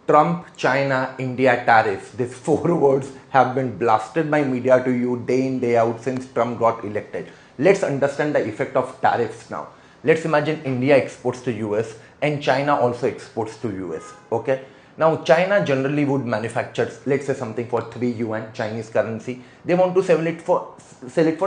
Trump, China, India tariffs. These four words have been blasted by media to you day in, day out since Trump got elected. Let's understand the effect of tariffs now. Let's imagine India exports to US and China also exports to US. Okay. Now China generally would manufacture, let's say, something for 3 yuan, Chinese currency. They want to sell it for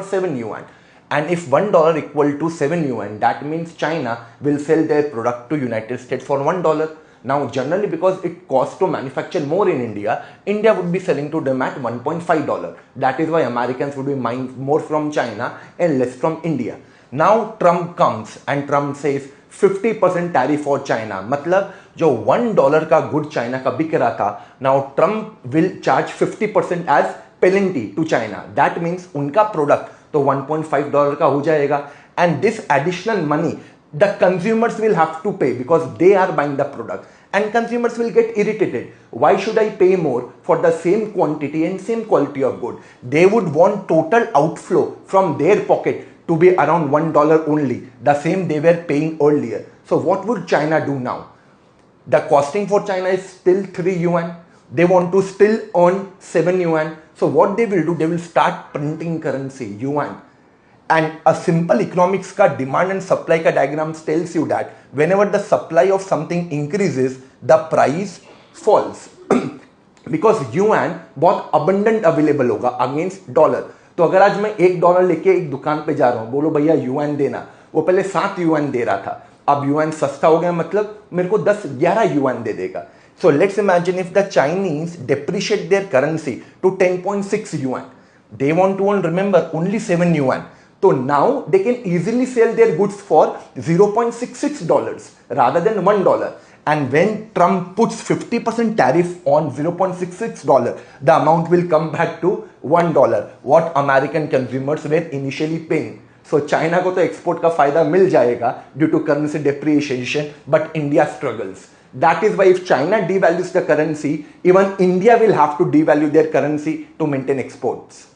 7 yuan. And if $1 equal to 7 yuan, that means China will sell their product to United States for $1. Now generally, because it costs to manufacture more in India, India would be selling to them at $1.5. That is why Americans would be buying more from China and less from India. Now Trump comes and Trump says 50% tariff for China. मतलब जो $1 का good China का बिक रहा था, now Trump will charge 50% as penalty to China. That means उनका product तो $1.5 का हो जाएगा. And this additional money the consumers will have to pay because they are buying the product, and consumers will get irritated. Why should I pay more for the same quantity and same quality of good? They would want total outflow from their pocket to be around $1 only, the same they were paying earlier. So what would China do now? The costing for China is still 3 yuan. They want to still earn 7 yuan. So what they will do, they will start printing currency, yuan. And a simple economics ka demand and supply ka diagrams tells you that whenever the supply of something increases, the price falls. Because yuan बहुत abundant available होगा against dollar. तो अगर आज मैं $1 लेके एक दुकान पे जा रहा हूँ, बोलो भैया yuan देना, वो पहले 7 yuan दे रहा था, अब yuan सस्ता हो गया, मतलब मेरे को 10-11 yuan दे देगा. So let's imagine if the Chinese depreciate their currency to 10.6 yuan. They want to earn, remember, only 7 yuan. So now they can easily sell their goods for $0.66 rather than $1. And when Trump puts 50% tariff on $0.66, the amount will come back to $1, what American consumers were initially paying. So China को तो export का फायदा मिल जाएगा due to currency depreciation, but India struggles. That is why if China devalues the currency, even India will have to devalue their currency to maintain exports.